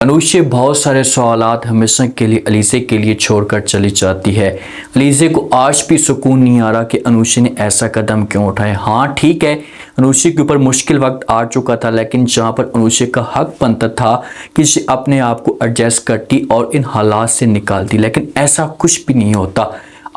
अनुष्य बहुत सारे सवालात हमेशा के लिए अलीसे के लिए छोड़कर चली जाती है। अलीसे को आज भी सुकून नहीं आ रहा कि अनुष्य ने ऐसा कदम क्यों उठाया। हाँ ठीक है, अनुष्य के ऊपर मुश्किल वक्त आ चुका था, लेकिन जहाँ पर अनुष्य का हक बनता था कि से अपने आप को एडजस्ट करती और इन हालात से निकालती, लेकिन ऐसा कुछ भी नहीं होता।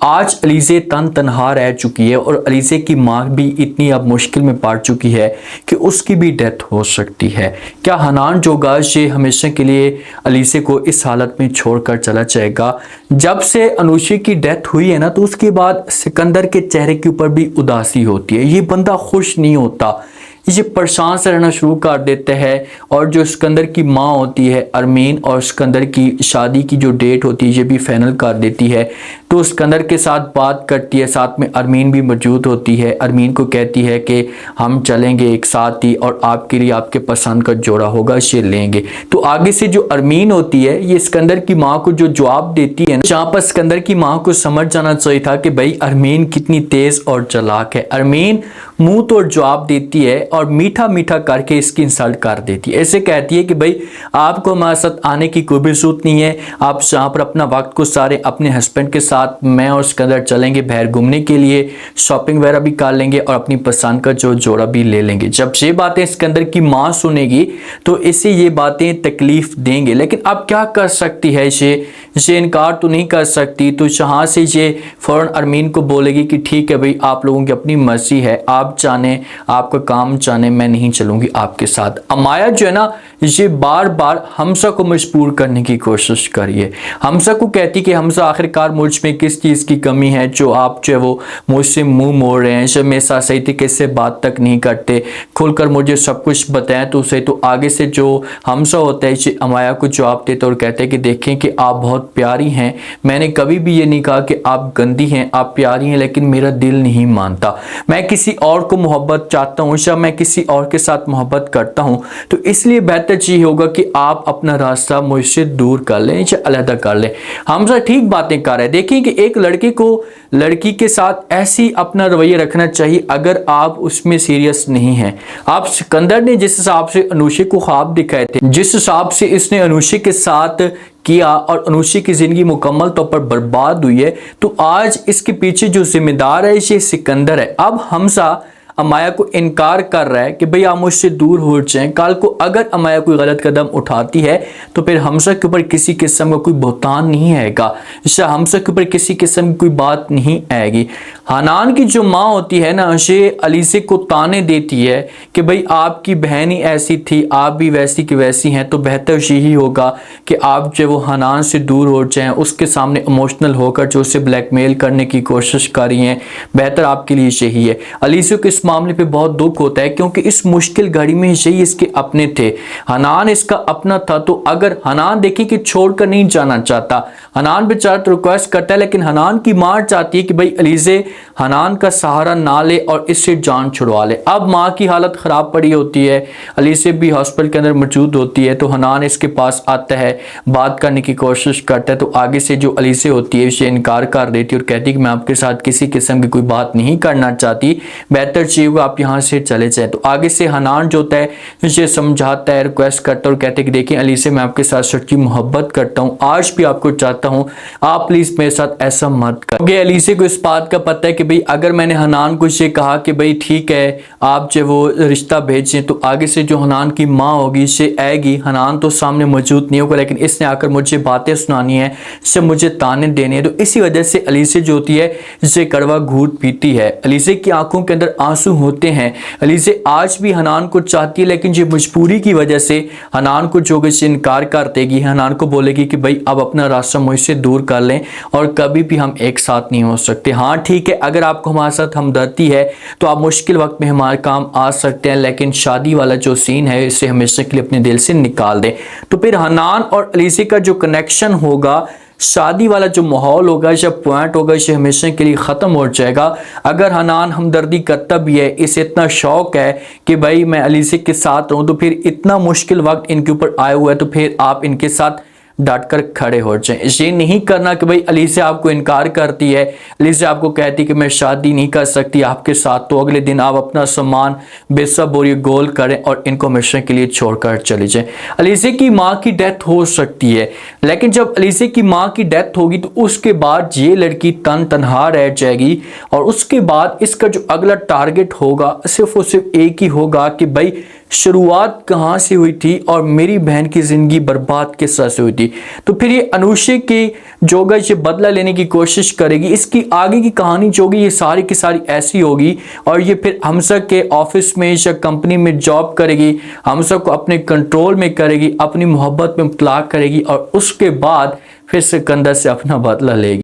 आज अलीसे तनहा रह चुकी है और अलीसे की माँ भी इतनी अब मुश्किल में पड़ चुकी है कि उसकी भी डेथ हो सकती है। क्या हनान जोगाश ये हमेशा के लिए अलीसे को इस हालत में छोड़कर चला जाएगा? जब से अनुष्य की डेथ हुई है ना, तो उसके बाद सिकंदर के चेहरे के ऊपर भी उदासी होती है। ये बंदा खुश नहीं होता, ये परेशान से रहना शुरू कर देते हैं। और जो सिकंदर की माँ होती है अरमीन, और सिकंदर की शादी की जो डेट होती है ये भी फाइनल कर देती है। तो सिकंदर के साथ बात करती है, साथ में अरमीन भी मौजूद होती है। अरमीन को कहती है कि हम चलेंगे एक साथ ही और आपके लिए आपके पसंद का जोड़ा होगा इसे लेंगे। तो आगे से जो अरमीन होती है ये सिकंदर की माँ को जो जवाब देती है, जहाँ पर सिकंदर की माँ को समझ जाना चाहिए था कि भाई अरमीन कितनी तेज और चालाक है। अरमीन मुंह तोड़ जवाब देती है और मीठा मीठा करके इसकी इंसल्ट कर देती है। ऐसे कहती है कि भाई आपको हमारे साथ आने की कोई भी जरूरत नहीं है, आप जहाँ पर अपना वक्त को सारे अपने हस्बैंड के साथ मैं और सिकंदर चलेंगे बाहर घूमने के लिए, शॉपिंग वगैरह भी कर लेंगे और अपनी पसंद का जो जोड़ा भी ले लेंगे। जब ये बातें सिकंदर की माँ सुनेगी तो इसे ये बातें तकलीफ देंगे, लेकिन अब क्या कर सकती है, इसे इनकार तो नहीं कर सकती। तो जहाँ से ये फौरन अरमीन को बोलेगी कि ठीक है भाई आप लोगों की अपनी मर्जी है, आप जाने आपका काम जाने, मैं नहीं चलूंगी आपके साथ। अमाया जो है ना ये बार बार हमजा को मजबूर करने की कोशिश करिए। हमजा को कहती कि हमजा आखिरकार मुझ में किस चीज़ की कमी है जो आप जो है वो मुझसे मुंह मोड़ रहे हैं, जब मेरे साथ सही तरीके से बात तक नहीं करते, खुलकर मुझे सब कुछ बताएं तो उसे। तो आगे से जो हमजा होता है ये अमाया को जवाब देते और कहते हैं कि देखें कि आप बहुत प्यारी हैं, मैंने कभी भी ये नहीं कहा कि आप गंदी हैं, आप प्यारी हैं, लेकिन मेरा दिल नहीं मानता। मैं किसी और को मोहब्बत चाहता हूँ, जब मैं किसी और के साथ मोहब्बत करता हूँ तो इसलिए बेहतर चीज होगा कि आप अपना रास्ता मुझसे दूर कर लें या अलग कर लें। हमजा ठीक बातें कर रहे हैं। देखिए कि एक लड़के को लड़की के साथ ऐसी अपना रवैया रखना चाहिए अगर आप उसमें सीरियस नहीं हैं। आप सिकंदर ने जिस हिसाब से अनुष्य को ख्वाब दिखाए थे, जिस हिसाब से इसने अनुष्य के साथ किया और अनुष्य की जिंदगी मुकम्मल तौर पर बर्बाद हुई है, तो आज इसके पीछे जो जिम्मेदार है ये सिकंदर है। अब हमजा अमाया को इनकार कर रहा है कि भाई आप मुझसे दूर हो जाएं। कल को अगर अमाया कोई गलत कदम उठाती है तो फिर हमजा के ऊपर किसी किस्म का कोई बहुतान नहीं आएगा, इससे हमजा के ऊपर किसी किस्म की कोई बात नहीं आएगी। हनान की जो माँ होती है ना, ये अलीसे को ताने देती है कि भाई आपकी बहन ही ऐसी थी, आप भी वैसी की वैसी हैं, तो बेहतर यही होगा कि आप जो वो हनान से दूर हो जाएं। उसके सामने इमोशनल होकर जो उसे ब्लैकमेल करने की कोशिश कर रही हैं, बेहतर आपके लिए यही है। अलीसे को इस मामले पे बहुत दुख होता है क्योंकि इस मुश्किल घड़ी में यही इसके अपने थे, हनान इसका अपना था। तो अगर हनान देखिए कि छोड़कर नहीं जाना चाहता, हनान बेचारा तो रिक्वेस्ट करता है, लेकिन हनान की मां चाहती है कि भाई अलीसे हनान का सहारा ना ले और इससे जान छुड़वा ले। अब मां की हालत खराब पड़ी होती है, अलीसे भी हॉस्पिटल के अंदर मौजूद होती है, तो हनान इसके पास आता है, बात करने की कोशिश करता है। तो आगे से जो अलीसे होती है इसे इनकार कर देती है और कहती है कि मैं आपके साथ किसी किस्म की कोई बात नहीं करना चाहती, बेहतर आप यहाँ से चले जाए। तो आगे से हनान जो होता है इसे समझाता है, रिक्वेस्ट करता है और कहते हैं कि देखिए अलीसे मैं आपके साथ सच्ची मोहब्बत करता हूँ, आज भी आपको चाहता हूँ, आप प्लीज मेरे साथ ऐसा मत करें। अलीसे को इस बात का पता है कि भाई अगर मैंने हनान को ये कहा कि भाई ठीक है आप जो वो रिश्ता भेजें, तो आगे से जो हनान की माँ होगी इसे आएगी, हनान तो सामने मौजूद नहीं होगा, लेकिन इसने आकर मुझे बातें सुनानी है, इससे मुझे ताने देने हैं। तो इसी वजह से अलीसे जो होती है इसे कड़वा घूंट पीती है। अलीसे की आंखों के अंदर आंसू होते हैं। अलीसे आज भी हनान को चाहती है, लेकिन ये मजबूरी की वजह से हनान को जो से इनकार कर देगी, हनान को बोलेगी कि भाई अब अपना रास्ता मुझसे दूर कर लें और कभी भी हम एक साथ नहीं हो सकते। हाँ ठीक है, अगर आपको हमारे साथ हमदर्दी है तो आप मुश्किल वक्त में हमारे काम आ सकते हैं, लेकिन शादी वाला जो सीन है इसे हमेशा के लिए अपने दिल से निकाल दें। तो फिर हनान और अलीसे का जो कनेक्शन होगा, शादी वाला जो माहौल होगा, जब पॉइंट होगा, इसे हमेशा के लिए ख़त्म हो जाएगा। अगर हनान हमदर्दी करता भी है, इसे इतना शौक है कि भाई मैं अलीसे के साथ रहूं, तो फिर इतना मुश्किल वक्त इनके ऊपर आया हुआ है, तो फिर आप इनके साथ डट कर खड़े हो जाएं। ये नहीं करना कि भाई अलीज़ा आपको इनकार करती है, अलीज़ा आपको कहती कि मैं शादी नहीं कर सकती आपके साथ, तो अगले दिन आप अपना सामान बेसब और ये गोल करें और इनको हमेशा के लिए छोड़कर चले जाएं। अलीज़ा की माँ की डेथ हो सकती है, लेकिन जब अलीज़ा की माँ की डेथ होगी तो उसके बाद ये लड़की तनहा रह जाएगी और उसके बाद इसका जो अगला टारगेट होगा सिर्फ और सिर्फ एक ही होगा कि भाई शुरुआत कहाँ से हुई थी और मेरी बहन की ज़िंदगी बर्बाद किस तरह से हुई थी। तो फिर ये अनुषा की जोगा ये बदला लेने की कोशिश करेगी। इसकी आगे की कहानी जो होगी ये सारी की सारी ऐसी होगी और ये फिर हमजा के ऑफिस में या कंपनी में जॉब करेगी, हमजा को अपने कंट्रोल में करेगी, अपनी मोहब्बत में मुबतला करेगी और उसके बाद फिर सिकंदर से अपना बदला लेगी।